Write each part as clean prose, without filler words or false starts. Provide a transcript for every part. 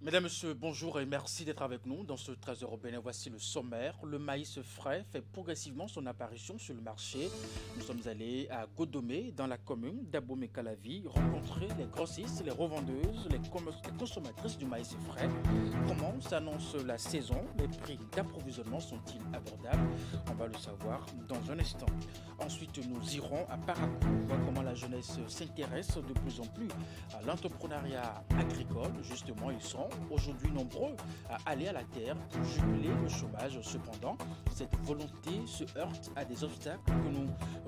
Mesdames, Messieurs, bonjour et merci d'être avec nous dans ce 13h européen. Voici le sommaire. Le maïs frais fait progressivement son apparition sur le marché. Nous sommes allés à Godomé, dans la commune d'Abomey-Calavi, rencontrer les grossistes, les revendeuses, les consommatrices du maïs frais. Comment s'annonce la saison? Les prix d'approvisionnement sont-ils abordables? On va le savoir dans un instant. Ensuite, nous irons à Parakou, voir comment la jeunesse s'intéresse de plus en plus à l'entrepreneuriat agricole. Justement, ils sont aujourd'hui nombreux à aller à la terre pour juguler le chômage. Cependant, cette volonté se heurte à des obstacles que nous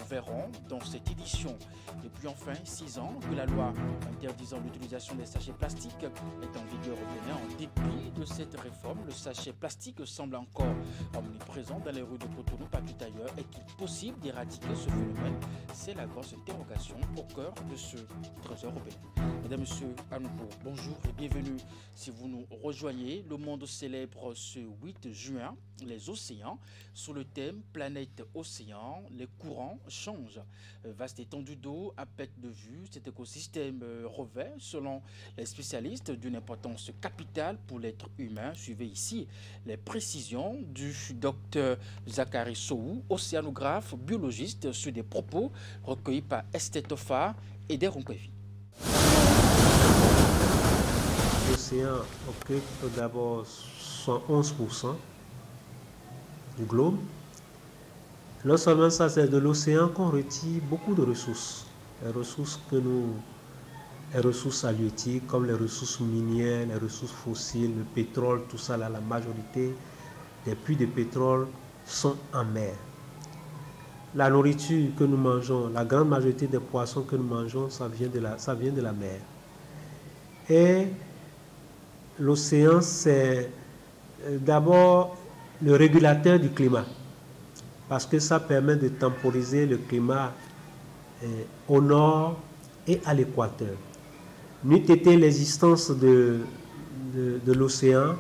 verrons dans cette édition. Depuis enfin 6 ans que la loi interdisant l'utilisation des sachets plastiques est en vigueur au Bénin. En dépit de cette réforme, le sachet plastique semble encore omniprésent dans les rues de Cotonou, partout ailleurs. Est-il possible d'éradiquer ce phénomène? C'est la grosse interrogation au cœur de ce trésor européen. Mesdames, Messieurs, à nouveau, bonjour et bienvenue. Si vous nous rejoignez, le monde célèbre ce 8 juin les océans sous le thème Planète Océan. Les courants changent. Vaste étendue d'eau à perte de vue, cet écosystème revêt, selon les spécialistes, d'une importance capitale pour l'être humain. Suivez ici les précisions du docteur Zachary Soou, océanographe, biologiste, sur des propos recueillis par Estetofa et des Ronkwevi. L'océan occupe d'abord 111% du globe. Non seulement ça, c'est de l'océan qu'on retire beaucoup de ressources. Les ressources halieutiques, comme les ressources minières, les ressources fossiles, le pétrole, tout ça, là, la majorité des puits de pétrole sont en mer. La nourriture que nous mangeons, la grande majorité des poissons que nous mangeons, ça vient de la mer. Et l'océan, c'est d'abord le régulateur du climat, parce que ça permet de temporiser le climat au nord et à l'équateur. N'eût été l'existence de l'océan,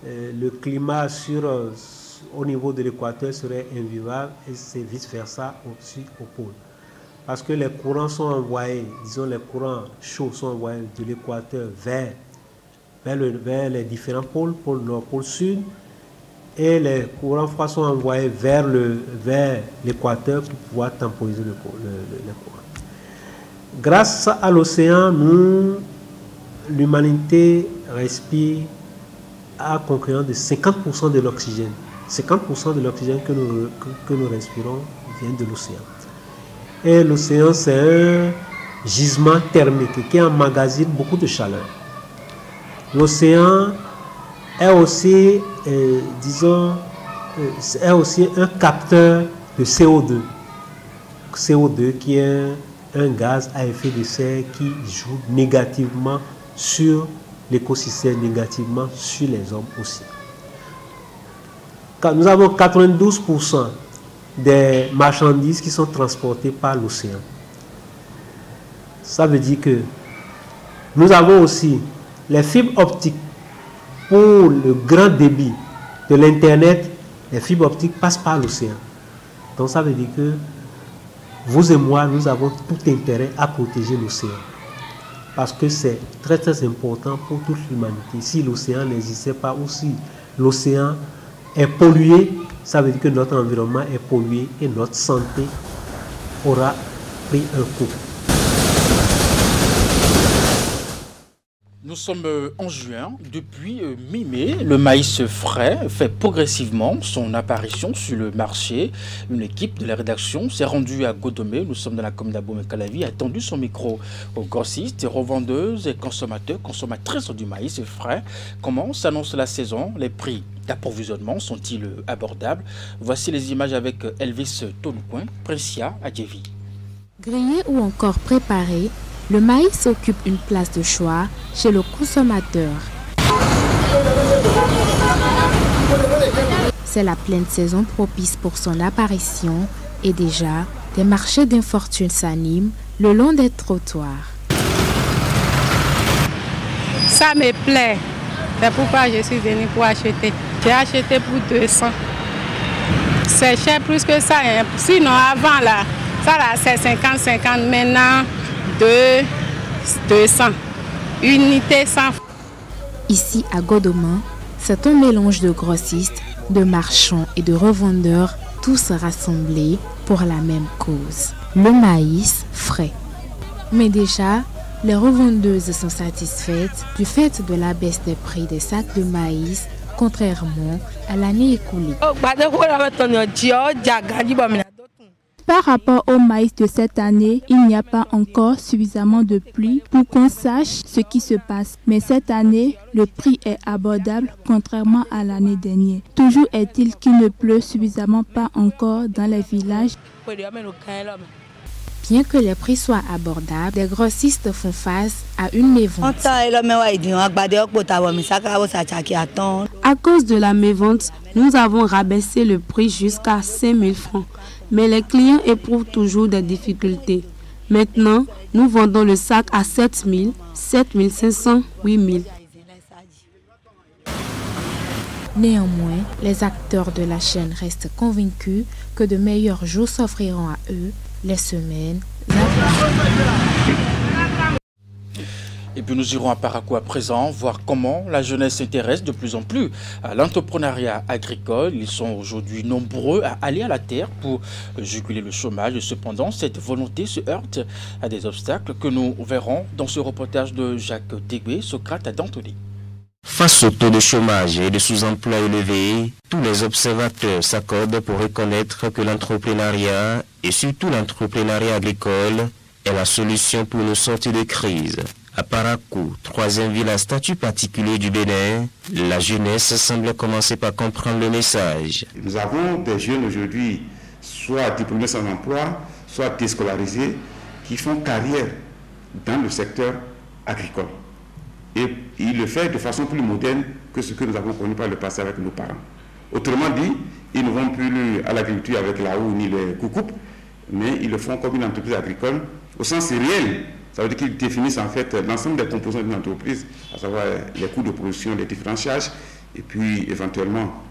le climat au niveau de l'équateur serait invivable et c'est vice-versa au-dessus au pôle. Parce que les courants sont envoyés, les courants chauds sont envoyés de l'équateur vers les différents pôles, pôle nord, pôle sud, et les courants froids sont envoyés vers l'équateur pour pouvoir temporiser le courant. Grâce à l'océan, l'humanité respire à concurrence de 50% de l'oxygène. 50% de l'oxygène que nous respirons vient de l'océan. Et l'océan, c'est un gisement thermique qui emmagasine beaucoup de chaleur. L'océan est aussi, un capteur de CO2. CO2 qui est un gaz à effet de serre qui joue négativement sur l'écosystème, négativement sur les hommes aussi. Nous avons 92% des marchandises qui sont transportées par l'océan. Ça veut dire que nous avons aussi les fibres optiques pour le grand débit de l'Internet. Les fibres optiques passent par l'océan. Donc ça veut dire que vous et moi, nous avons tout intérêt à protéger l'océan. Parce que c'est très très important pour toute l'humanité. Si l'océan n'existait pas ou si l'océan est pollué, ça veut dire que notre environnement est pollué et notre santé aura pris un coup. Nous sommes en juin. Depuis mi-mai, le maïs frais fait progressivement son apparition sur le marché. Une équipe de la rédaction s'est rendue à Godomé. Nous sommes dans la commune d'Abomey-Calavi, a tendu son micro aux grossistes, revendeuses et consommateurs, consommatrices du maïs frais. Comment s'annonce la saison? Les prix d'approvisionnement sont-ils abordables? Voici les images avec Elvis Tonoucoin, Precia à Djevi. Grillé ou encore préparé, le maïs occupe une place de choix chez le consommateur. C'est la pleine saison propice pour son apparition et déjà, des marchés d'infortune s'animent le long des trottoirs. Ça me plaît. C'est pourquoi je suis venue pour acheter. J'ai acheté pour 200. C'est cher plus que ça. Hein. Sinon, avant, là, ça là, c'est 50-50. Maintenant, 200. Unité 100. Ici à Godoma, c'est un mélange de grossistes, de marchands et de revendeurs, tous rassemblés pour la même cause, le maïs frais. Mais déjà, les revendeuses sont satisfaites du fait de la baisse des prix des sacs de maïs, contrairement à l'année écoulée. Par rapport au maïs de cette année, il n'y a pas encore suffisamment de pluie pour qu'on sache ce qui se passe. Mais cette année, le prix est abordable contrairement à l'année dernière. Toujours est-il qu'il ne pleut suffisamment pas encore dans les villages. Bien que les prix soient abordables, les grossistes font face à une mévente. À cause de la mévente, nous avons rabaissé le prix jusqu'à 5 000 francs. Mais les clients éprouvent toujours des difficultés. Maintenant, nous vendons le sac à 7 000, 7 500, 8 000. Néanmoins, les acteurs de la chaîne restent convaincus que de meilleurs jours s'offriront à eux les semaines à venir. Et puis nous irons à Parakou à présent, voir comment la jeunesse s'intéresse de plus en plus à l'entrepreneuriat agricole. Ils sont aujourd'hui nombreux à aller à la terre pour juguler le chômage. Cependant, cette volonté se heurte à des obstacles que nous verrons dans ce reportage de Jacques Dégué, Socrate d'Antony. Face au taux de chômage et de sous-emploi élevé, tous les observateurs s'accordent pour reconnaître que l'entrepreneuriat, et surtout l'entrepreneuriat agricole, est la solution pour nous sortir de crise. À Parakou, troisième ville à statut particulier du Bénin, la jeunesse semble commencer par comprendre le message. Nous avons des jeunes aujourd'hui, soit diplômés sans emploi, soit déscolarisés, qui font carrière dans le secteur agricole. Et ils le font de façon plus moderne que ce que nous avons connu par le passé avec nos parents. Autrement dit, ils ne vont plus à l'agriculture avec la houe ni les coucoupes, mais ils le font comme une entreprise agricole au sens réel. Ça veut dire qu'ils définissent en fait l'ensemble des composants d'une entreprise, à savoir les coûts de production, les différents charges, et puis éventuellement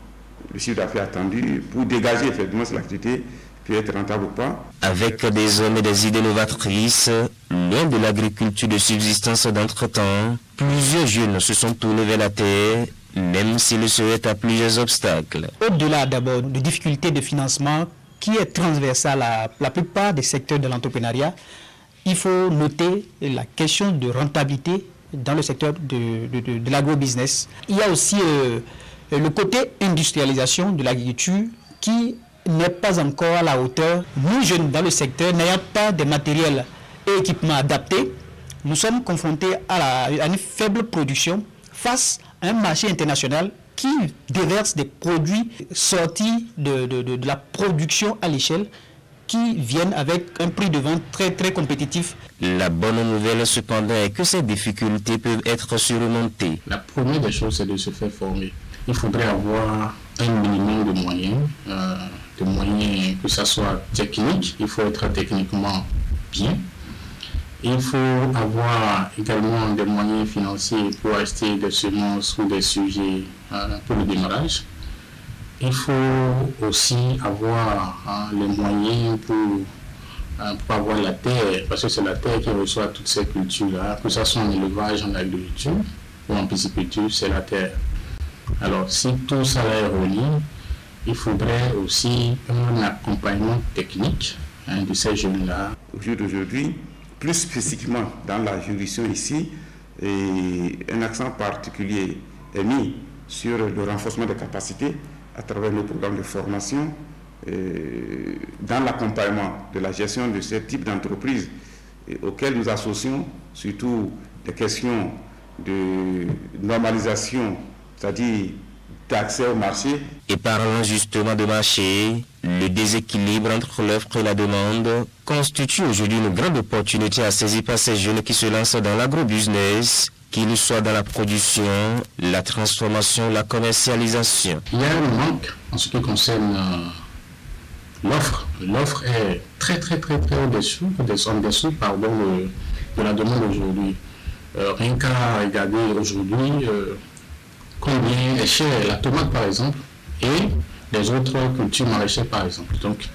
le chiffre d'affaires attendu pour dégager effectivement si l'activité peut être rentable ou pas. Avec des hommes et des idées novatrices, loin de l'agriculture de subsistance d'entretemps, plusieurs jeunes se sont tournés vers la terre, même s'ils se heurtent à plusieurs obstacles. Au-delà d'abord de difficultés de financement qui est transversale à la plupart des secteurs de l'entrepreneuriat, il faut noter la question de rentabilité dans le secteur de l'agro-business. Il y a aussi le côté industrialisation de l'agriculture qui n'est pas encore à la hauteur. Nous, jeunes dans le secteur, n'ayant pas de matériel et équipements adaptés, nous sommes confrontés à une faible production face à un marché international qui déverse des produits sortis de la production à l'échelle, qui viennent avec un prix de vente très très compétitif. La bonne nouvelle cependant est que ces difficultés peuvent être surmontées. La première des choses, c'est de se faire former. Il faudrait avoir un minimum de moyens que ce soit technique, il faut être techniquement bien. Il faut avoir également des moyens financiers pour acheter des semences ou des sujets pour le démarrage. Il faut aussi avoir les moyens pour avoir la terre, parce que c'est la terre qui reçoit toutes ces cultures-là, que ce soit en élevage, en agriculture ou en pisciculture, c'est la terre. Alors, si tout ça est relié, il faudrait aussi un accompagnement technique de ces jeunes-là. Au jour d'aujourd'hui, plus spécifiquement dans la juridiction ici, un accent particulier est mis sur le renforcement des capacités à travers nos programmes de formation, dans l'accompagnement de la gestion de ce type d'entreprise auxquelles nous associons surtout des questions de normalisation, c'est-à-dire d'accès au marché. Et parlant justement de marché, le déséquilibre entre l'offre et la demande constitue aujourd'hui une grande opportunité à saisir par ces jeunes qui se lancent dans l'agro-business, qu'ils soient dans la production, la transformation, la commercialisation. Il y a un manque en ce qui concerne l'offre. L'offre est très au-dessous de la demande aujourd'hui. Rien qu'à regarder aujourd'hui combien est chère la tomate par exemple et les autres cultures maraîchères par exemple. Donc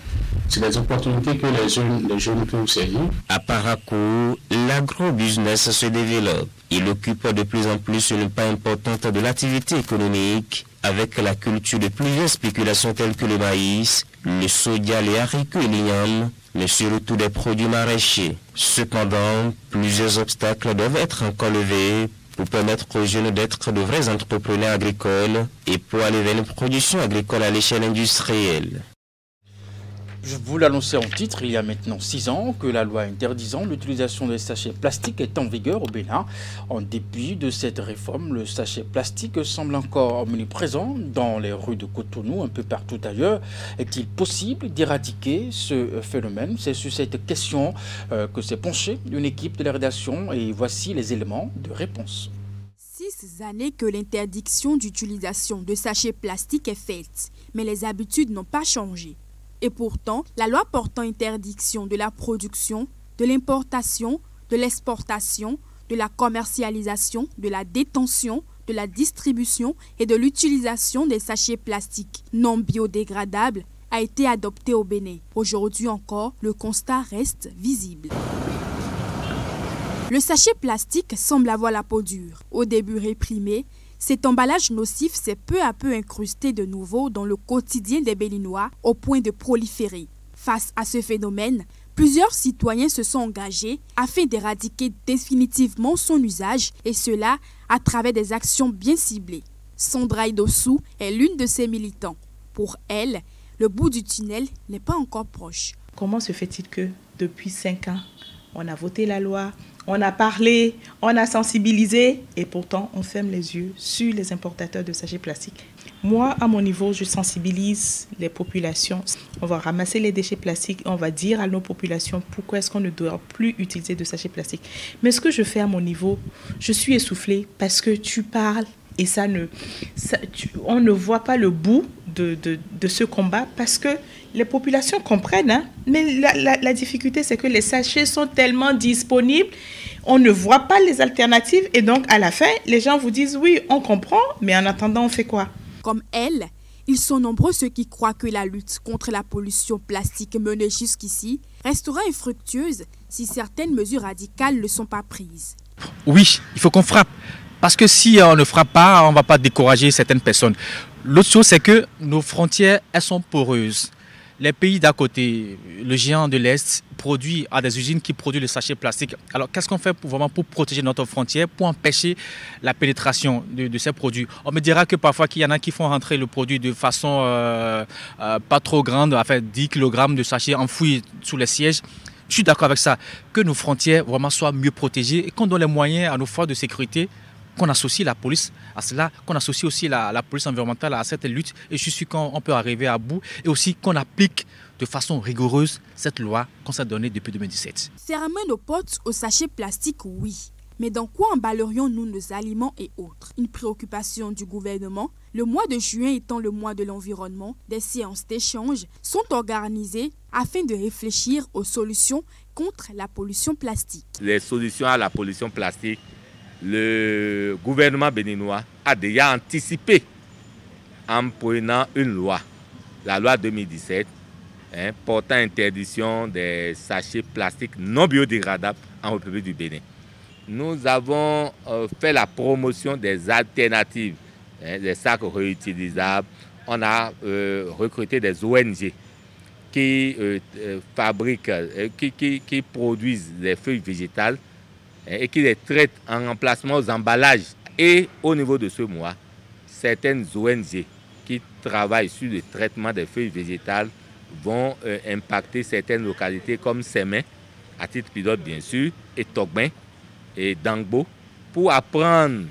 C'est les opportunités que les jeunes peuvent saisir. À Parakou, l'agro-business se développe. Il occupe de plus en plus une part importante de l'activité économique avec la culture de plusieurs spéculations telles que le maïs, le soja, les haricots et l'igname, mais surtout des produits maraîchers. Cependant, plusieurs obstacles doivent être encore levés pour permettre aux jeunes d'être de vrais entrepreneurs agricoles et pour aller vers une production agricole à l'échelle industrielle. Je vous l'annonçais en titre, il y a maintenant 6 ans que la loi interdisant l'utilisation des sachets plastiques est en vigueur au Bénin. En dépit de cette réforme, le sachet plastique semble encore omniprésent dans les rues de Cotonou, un peu partout ailleurs. Est-il possible d'éradiquer ce phénomène? C'est sur cette question que s'est penchée une équipe de la rédaction et voici les éléments de réponse. 6 années que l'interdiction d'utilisation de sachets plastiques est faite, mais les habitudes n'ont pas changé. Et pourtant, la loi portant interdiction de la production, de l'importation, de l'exportation, de la commercialisation, de la détention, de la distribution et de l'utilisation des sachets plastiques non biodégradables a été adoptée au Bénin. Aujourd'hui encore, le constat reste visible. Le sachet plastique semble avoir la peau dure. Au début réprimé, cet emballage nocif s'est peu à peu incrusté de nouveau dans le quotidien des Béninois au point de proliférer. Face à ce phénomène, plusieurs citoyens se sont engagés afin d'éradiquer définitivement son usage et cela à travers des actions bien ciblées. Sandra Idossou est l'une de ces militants. Pour elle, le bout du tunnel n'est pas encore proche. Comment se fait-il que depuis 5 ans, on a voté la loi, on a parlé, on a sensibilisé et pourtant on ferme les yeux sur les importateurs de sachets plastiques. Moi, à mon niveau, je sensibilise les populations. On va ramasser les déchets plastiques et on va dire à nos populations pourquoi est-ce qu'on ne doit plus utiliser de sachets plastiques. Mais ce que je fais à mon niveau, je suis essoufflée parce que tu parles et on ne voit pas le bout de ce combat parce que les populations comprennent, hein, mais la difficulté, c'est que les sachets sont tellement disponibles, on ne voit pas les alternatives et donc à la fin, les gens vous disent oui, on comprend, mais en attendant, on fait quoi? Comme elle, ils sont nombreux ceux qui croient que la lutte contre la pollution plastique menée jusqu'ici restera infructueuse si certaines mesures radicales ne sont pas prises. Oui, il faut qu'on frappe. Parce que si on ne frappe pas, on ne va pas décourager certaines personnes. L'autre chose, c'est que nos frontières, elles sont poreuses. Les pays d'à côté, le géant de l'Est, produit à des usines qui produisent le sachet plastique. Alors, qu'est-ce qu'on fait pour protéger notre frontière, pour empêcher la pénétration de ces produits? On me dira que parfois, qu'il y en a qui font rentrer le produit de façon pas trop grande, enfin 10 kg de sachets enfouis sous les sièges. Je suis d'accord avec ça, que nos frontières vraiment soient mieux protégées et qu'on donne les moyens à nos forces de sécurité, qu'on associe la police à cela, qu'on associe aussi la police environnementale à cette lutte. Et je suis qu'on peut arriver à bout et aussi qu'on applique de façon rigoureuse cette loi qu'on s'est donnée depuis 2017. Fermer nos portes aux sachets plastiques, oui. Mais dans quoi emballerions-nous nos aliments et autres? Une préoccupation du gouvernement. Le mois de juin étant le mois de l'environnement, des séances d'échange sont organisées afin de réfléchir aux solutions contre la pollution plastique. Les solutions à la pollution plastique, le gouvernement béninois a déjà anticipé en prenant une loi, la loi 2017, portant interdiction des sachets plastiques non biodégradables en République du Bénin. Nous avons fait la promotion des alternatives, des sacs réutilisables. On a recruté des ONG qui fabriquent, qui produisent des feuilles végétales et qui les traitent en remplacement aux emballages. Et au niveau de ce mois, certaines ONG qui travaillent sur le traitement des feuilles végétales vont impacter certaines localités comme Sémé, à titre pilote bien sûr, et Togben et Dangbo, pour apprendre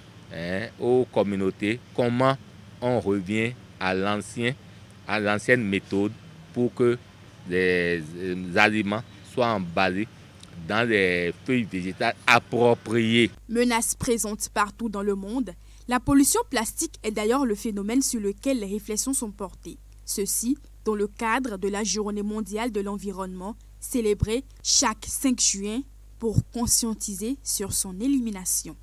aux communautés comment on revient à l'ancienne méthode pour que les aliments soient emballés dans les feuilles végétales appropriées. Menace présente partout dans le monde, la pollution plastique est d'ailleurs le phénomène sur lequel les réflexions sont portées. Ceci dans le cadre de la Journée mondiale de l'environnement, célébrée chaque 5 juin pour conscientiser sur son élimination.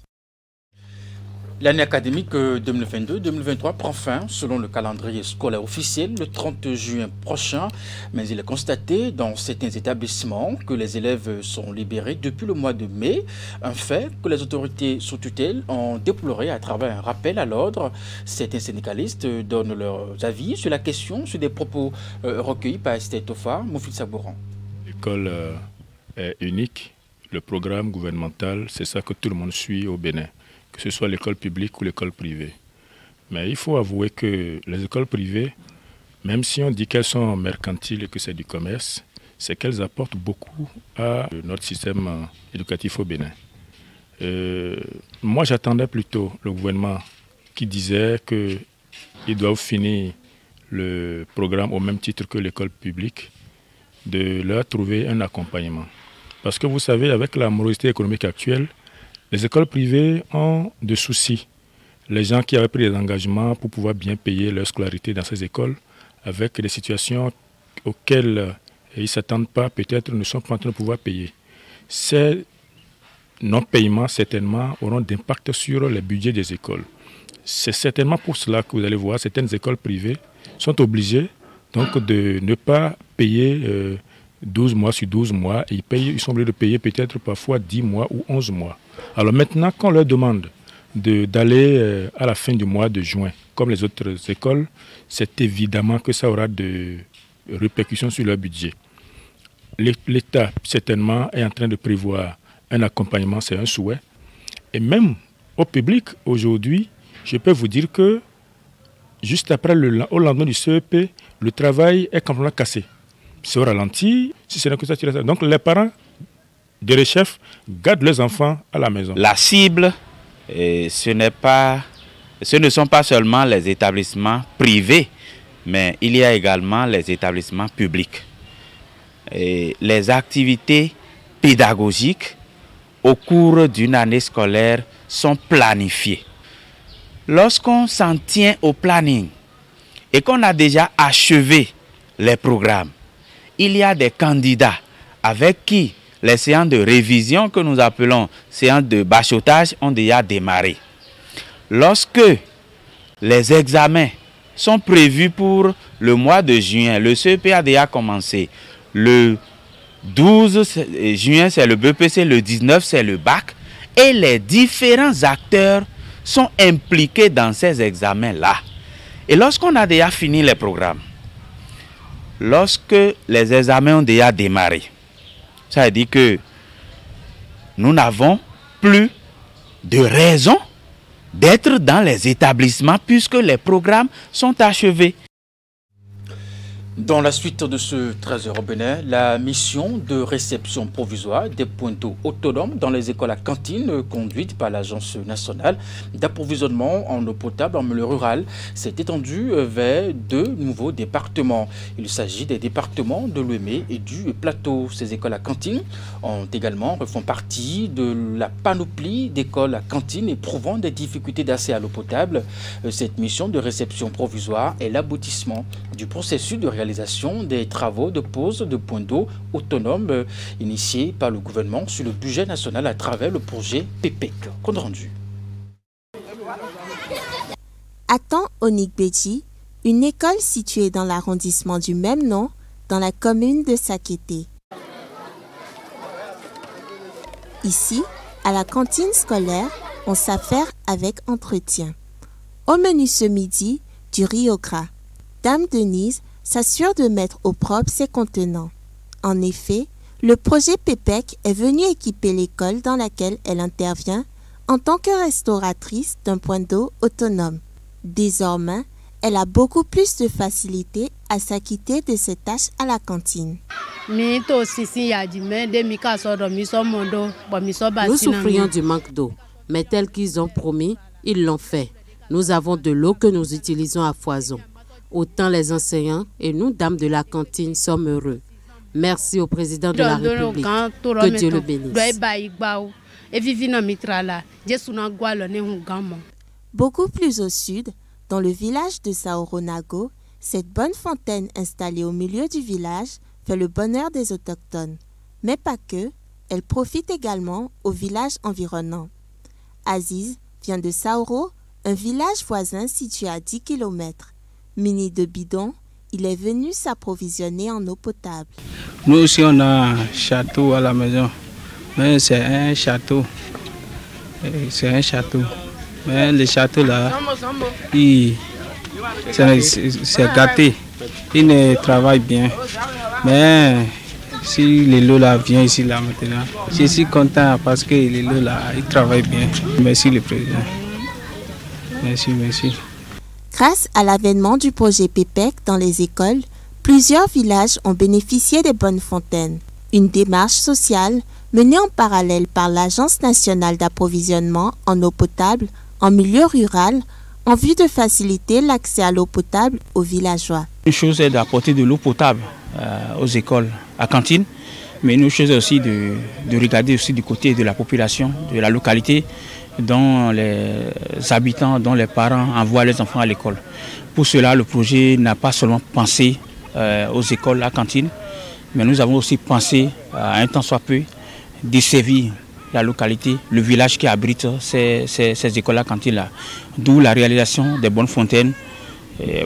L'année académique 2022-2023 prend fin selon le calendrier scolaire officiel le 30 juin prochain. Mais il est constaté dans certains établissements que les élèves sont libérés depuis le mois de mai. Un fait que les autorités sous tutelle ont déploré à travers un rappel à l'ordre. Certains syndicalistes donnent leurs avis sur la question, sur des propos recueillis par Esther Tofa, Moufid Sabouran. L'école est unique. Le programme gouvernemental, c'est ça que tout le monde suit au Bénin, que ce soit l'école publique ou l'école privée. Mais il faut avouer que les écoles privées, même si on dit qu'elles sont mercantiles et que c'est du commerce, c'est qu'elles apportent beaucoup à notre système éducatif au Bénin. Moi, j'attendais plutôt le gouvernement qui disait qu'ils doivent finir le programme au même titre que l'école publique, de leur trouver un accompagnement. Parce que vous savez, avec la morosité économique actuelle, les écoles privées ont des soucis. Les gens qui avaient pris des engagements pour pouvoir bien payer leur scolarité dans ces écoles, avec des situations auxquelles ils ne s'attendent pas, peut-être ne sont pas en train de pouvoir payer. Ces non-paiements, certainement, auront d'impact sur les budgets des écoles. C'est certainement pour cela que vous allez voir, certaines écoles privées sont obligées donc, de ne pas payer 12 mois sur 12 mois. Et ils sont obligés de payer peut-être parfois 10 mois ou 11 mois. Alors maintenant, quand on leur demande d'aller à la fin du mois de juin, comme les autres écoles, c'est évidemment que ça aura de répercussions sur leur budget. L'État, certainement, est en train de prévoir un accompagnement, c'est un souhait. Et même au public, aujourd'hui, je peux vous dire que juste après, au lendemain du CEP, le travail est complètement cassé. C'est au ralenti, si ce n'est que ça. Donc les parents des chefs gardent leurs enfants à la maison. La cible, ce ne sont pas seulement les établissements privés, mais il y a également les établissements publics. Et les activités pédagogiques au cours d'une année scolaire sont planifiées. Lorsqu'on s'en tient au planning et qu'on a déjà achevé les programmes, il y a des candidats avec qui les séances de révision que nous appelons séances de bachotage ont déjà démarré. Lorsque les examens sont prévus pour le mois de juin, le CEP a déjà commencé. Le 12 juin, c'est le BPC, le 19, c'est le bac. Et les différents acteurs sont impliqués dans ces examens-là. Et lorsqu'on a déjà fini les programmes, lorsque les examens ont déjà démarré, ça veut dire que nous n'avons plus de raison d'être dans les établissements puisque les programmes sont achevés. Dans la suite de ce 13 au Bénin, la mission de réception provisoire des points d'eau autonomes dans les écoles à cantine conduite par l'Agence nationale d'approvisionnement en eau potable en milieu rural s'est étendue vers 2 nouveaux départements. Il s'agit des départements de l'Ouémé et du Plateau. Ces écoles à cantine font partie de la panoplie d'écoles à cantine éprouvant des difficultés d'accès à l'eau potable. Cette mission de réception provisoire est l'aboutissement du processus de réalisation des travaux de pose de points d'eau autonomes initiés par le gouvernement sur le budget national à travers le projet PEPEC. Compte rendu. Atan Onikbeji, une école située dans l'arrondissement du même nom, dans la commune de Sakété. Ici, à la cantine scolaire, on s'affaire avec entretien. Au menu ce midi, du riz au gras. Dame Denise s'assure de mettre au propre ses contenants. En effet, le projet PEPEC est venu équiper l'école dans laquelle elle intervient en tant que restauratrice d'un point d'eau autonome. Désormais, elle a beaucoup plus de facilité à s'acquitter de ses tâches à la cantine. Nous souffrions du manque d'eau, mais tel qu'ils ont promis, ils l'ont fait. Nous avons de l'eau que nous utilisons à foison. Autant les enseignants et nous, dames de la cantine, sommes heureux. Merci au président de la République. Que Dieu le bénisse. Beaucoup plus au sud, dans le village de Saoronago, cette bonne fontaine installée au milieu du village fait le bonheur des autochtones. Mais pas que, elle profite également aux villages environnants. Aziz, vient de Sauro, un village voisin situé à 10 km. Muni de bidons, il est venu s'approvisionner en eau potable. Nous aussi, on a un château à la maison, mais c'est un château. C'est un château. Mais le château là, c'est gâté. Il ne travaille bien. Mais si le lot là vient ici là maintenant, je suis content parce que le lot là, il travaille bien. Merci le président. Merci. Grâce à l'avènement du projet PEPEC dans les écoles, plusieurs villages ont bénéficié des bonnes fontaines. Une démarche sociale menée en parallèle par l'Agence nationale d'approvisionnement en eau potable en milieu rural en vue de faciliter l'accès à l'eau potable aux villageois. Une chose est d'apporter de l'eau potable aux écoles, à cantine, mais une autre chose est aussi de regarder aussi du côté de la population, de la localité, dont les habitants, dont les parents envoient les enfants à l'école. Pour cela, le projet n'a pas seulement pensé aux écoles, à cantine, mais nous avons aussi pensé à un temps soit peu desservir la localité, le village qui abrite ces écoles à cantine-là. D'où la réalisation des bonnes fontaines,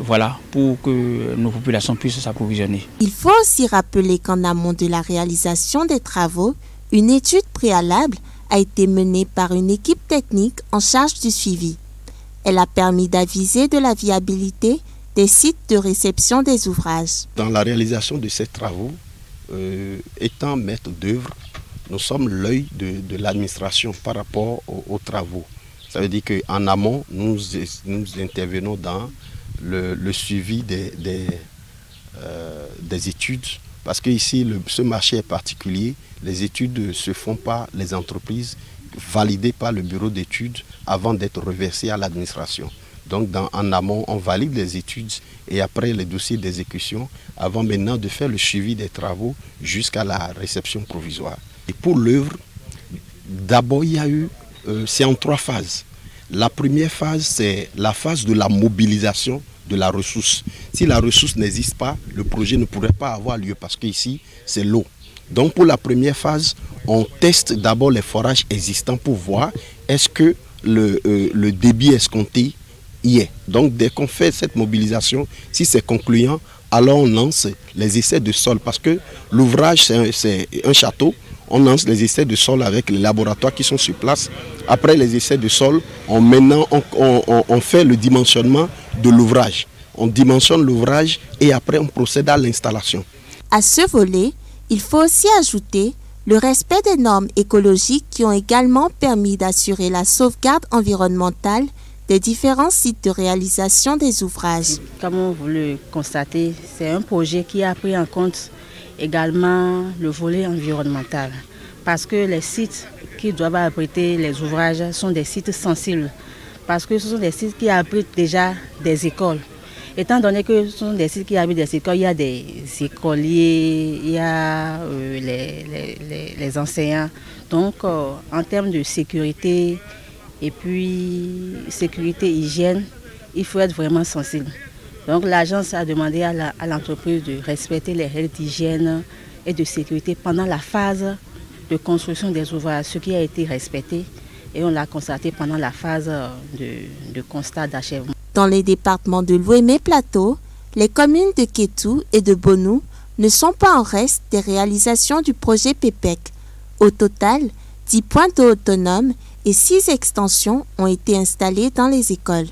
voilà, pour que nos populations puissent s'approvisionner. Il faut aussi rappeler qu'en amont de la réalisation des travaux, une étude préalable a été menée par une équipe technique en charge du suivi. Elle a permis d'aviser de la viabilité des sites de réception des ouvrages. Dans la réalisation de ces travaux, étant maître d'œuvre, nous sommes l'œil de l'administration par rapport aux travaux. Ça veut dire qu'en amont, nous intervenons dans le suivi des études. Parce qu'ici, ce marché est particulier. Les études ne se font par les entreprises, validées par le bureau d'études avant d'être reversées à l'administration. Donc en amont, on valide les études et après les dossiers d'exécution, avant maintenant de faire le suivi des travaux jusqu'à la réception provisoire. Et pour l'œuvre, d'abord il y a eu, c'est en 3 phases. La première phase, c'est la phase de la mobilisation de la ressource. Si la ressource n'existe pas, le projet ne pourrait pas avoir lieu parce qu'ici, c'est l'eau. Donc pour la première phase, on teste d'abord les forages existants pour voir est-ce que le débit escompté y est. Donc dès qu'on fait cette mobilisation, si c'est concluant, alors on lance les essais de sol parce que l'ouvrage c'est un château. On lance les essais de sol avec les laboratoires qui sont sur place. Après les essais de sol, on fait le dimensionnement de l'ouvrage. On dimensionne l'ouvrage et après on procède à l'installation. À ce volet, il faut aussi ajouter le respect des normes écologiques qui ont également permis d'assurer la sauvegarde environnementale des différents sites de réalisation des ouvrages. Comme vous le constatez, c'est un projet qui a pris en compte également le volet environnemental parce que les sites qui doivent abriter les ouvrages sont des sites sensibles parce que ce sont des sites qui abritent déjà des écoles. Étant donné que ce sont des sites qui abritent des écoles, il y a des écoliers, il y a les enseignants. Donc en termes de sécurité et puis sécurité hygiène, il faut être vraiment sensible. Donc l'agence a demandé à l'entreprise de respecter les règles d'hygiène et de sécurité pendant la phase de construction des ouvrages, ce qui a été respecté et on l'a constaté pendant la phase de constat d'achèvement. Dans les départements de l'Ouémé Plateau, les communes de Kétou et de Bonou ne sont pas en reste des réalisations du projet PEPEC. Au total, 10 points d'eau autonomes et 6 extensions ont été installées dans les écoles.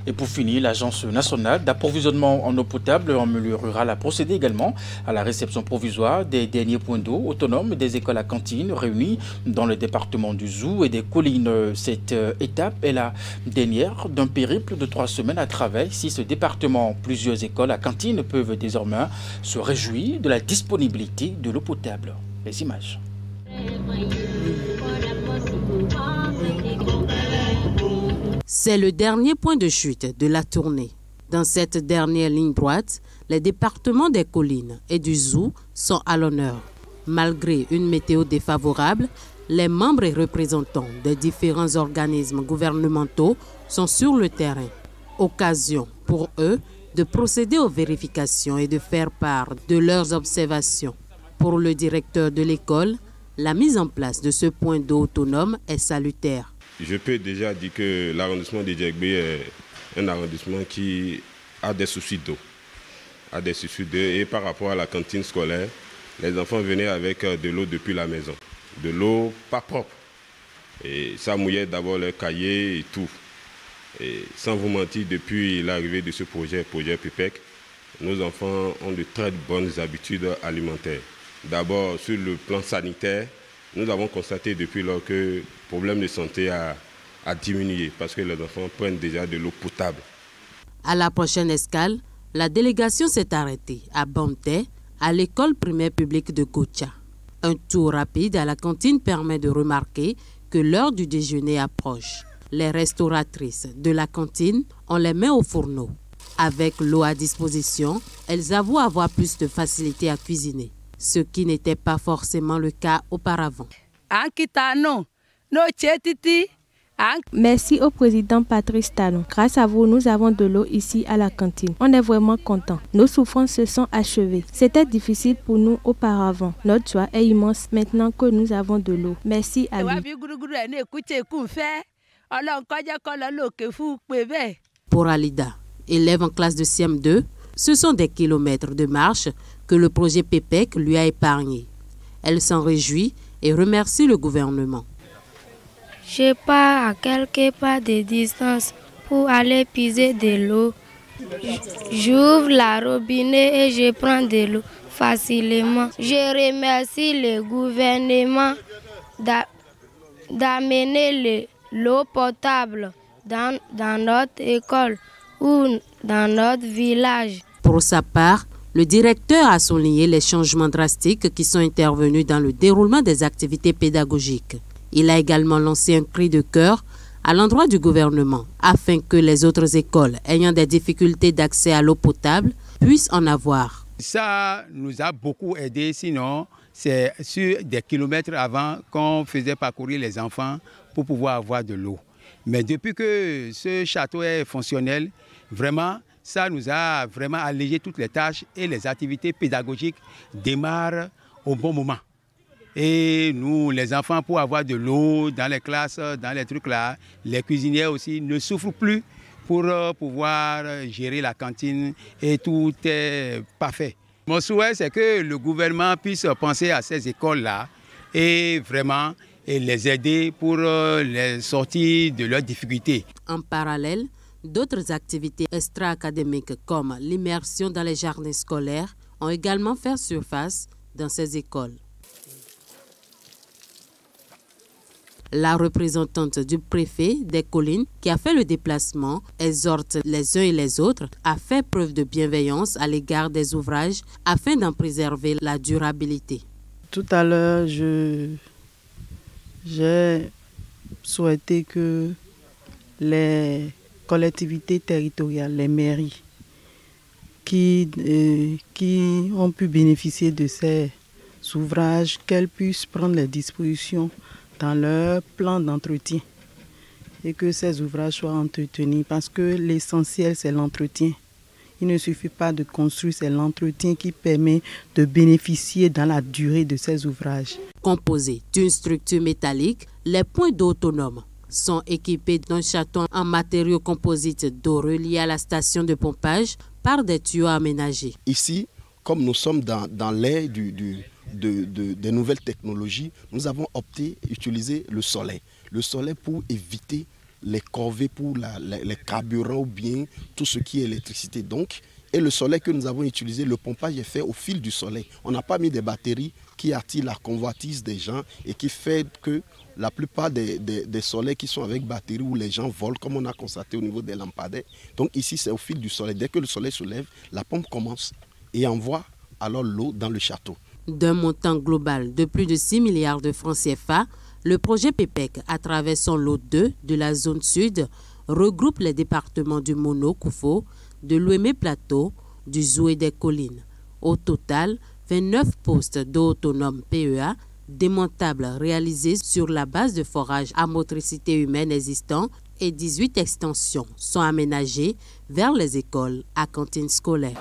Et pour finir, l'Agence nationale d'approvisionnement en eau potable en milieu rural a procédé également à la réception provisoire des derniers points d'eau autonomes des écoles à cantine réunies dans le département du Zou et des collines. Cette étape est la dernière d'un périple de 3 semaines à travers 6 départements. Plusieurs écoles à cantine peuvent désormais se réjouir de la disponibilité de l'eau potable. Les images. C'est le dernier point de chute de la tournée. Dans cette dernière ligne droite, les départements des collines et du Zou sont à l'honneur. Malgré une météo défavorable, les membres et représentants des différents organismes gouvernementaux sont sur le terrain. Occasion pour eux de procéder aux vérifications et de faire part de leurs observations. Pour le directeur de l'école, la mise en place de ce point d'eau autonome est salutaire. je peux déjà dire que l'arrondissement de Diegbé est un arrondissement qui a des soucis d'eau. Et par rapport à la cantine scolaire, les enfants venaient avec de l'eau depuis la maison. De l'eau pas propre. Et ça mouillait d'abord leurs cahiers et tout. Et sans vous mentir, depuis l'arrivée de ce projet PEPEC, nos enfants ont de très bonnes habitudes alimentaires. D'abord, sur le plan sanitaire, nous avons constaté depuis lors que le problème de santé a diminué parce que les enfants prennent déjà de l'eau potable. À la prochaine escale, la délégation s'est arrêtée à Banté, à l'école primaire publique de Gocha. Un tour rapide à la cantine permet de remarquer que l'heure du déjeuner approche. Les restauratrices de la cantine ont les mains au fourneau. Avec l'eau à disposition, elles avouent avoir plus de facilité à cuisiner, ce qui n'était pas forcément le cas auparavant. Merci au président Patrice Talon. Grâce à vous, nous avons de l'eau ici à la cantine. On est vraiment contents. Nos souffrances se sont achevées. C'était difficile pour nous auparavant. Notre joie est immense maintenant que nous avons de l'eau. Merci à lui. Pour Alida, élève en classe de CM2, ce sont des kilomètres de marche que le projet PEPEC lui a épargné. Elle s'en réjouit et remercie le gouvernement. Je pars à quelques pas de distance pour aller puiser de l'eau. J'ouvre la robinet et je prends de l'eau facilement. Je remercie le gouvernement d'amener l'eau potable dans notre école ou dans notre village. Pour sa part, le directeur a souligné les changements drastiques qui sont intervenus dans le déroulement des activités pédagogiques. Il a également lancé un cri de cœur à l'endroit du gouvernement afin que les autres écoles ayant des difficultés d'accès à l'eau potable puissent en avoir. Ça nous a beaucoup aidé, sinon c'est sur des kilomètres avant qu'on faisait parcourir les enfants pour pouvoir avoir de l'eau. Mais depuis que ce château est fonctionnel, vraiment, ça nous a vraiment allégé toutes les tâches et les activités pédagogiques démarrent au bon moment. Et nous, les enfants, pour avoir de l'eau dans les classes, dans les trucs là, les cuisinières aussi ne souffrent plus pour pouvoir gérer la cantine et tout est parfait. Mon souhait, c'est que le gouvernement puisse penser à ces écoles-là et vraiment les aider pour les sortir de leurs difficultés. En parallèle, d'autres activités extra-académiques comme l'immersion dans les jardins scolaires ont également fait surface dans ces écoles. La représentante du préfet des collines qui a fait le déplacement exhorte les uns et les autres à faire preuve de bienveillance à l'égard des ouvrages afin d'en préserver la durabilité. Tout à l'heure, j'ai souhaité que les collectivités territoriales, les mairies qui ont pu bénéficier de ces ouvrages, qu'elles puissent prendre les dispositions dans leur plan d'entretien et que ces ouvrages soient entretenus parce que l'essentiel c'est l'entretien. Il ne suffit pas de construire, c'est l'entretien qui permet de bénéficier dans la durée de ces ouvrages. Composés d'une structure métallique, les points d'eau autonomes sont équipés d'un château en matériaux composites d'eau relié à la station de pompage par des tuyaux aménagés. Ici, comme nous sommes dans l'ère des nouvelles technologies, nous avons opté à utiliser le soleil. Le soleil pour éviter les corvées pour les carburants ou bien tout ce qui est électricité. Donc, et le soleil que nous avons utilisé, le pompage est fait au fil du soleil. On n'a pas mis des batteries qui attirent la convoitise des gens et qui fait que la plupart des soleils qui sont avec batterie où les gens volent, comme on a constaté au niveau des lampadaires. Donc ici, c'est au fil du soleil. Dès que le soleil se lève, la pompe commence et envoie alors l'eau dans le château. D'un montant global de plus de 6 milliards de francs CFA, le projet PEPEC, à travers son lot 2 de la zone sud, regroupe les départements du Mono Koufo, de l'Ouémé Plateau, du Zou et des Collines. Au total, 29 postes d'eau autonome PEA démontables réalisés sur la base de forages à motricité humaine existants et 18 extensions sont aménagées vers les écoles à cantine scolaire.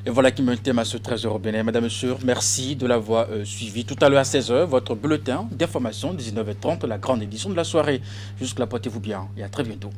Et voilà qui me thème à ce 13h au Bénin. Madame, Monsieur, merci de l'avoir suivi. Tout à l'heure à 16h, votre bulletin d'information, 19h30, la grande édition de la soirée. Jusque-là, portez-vous bien et à très bientôt.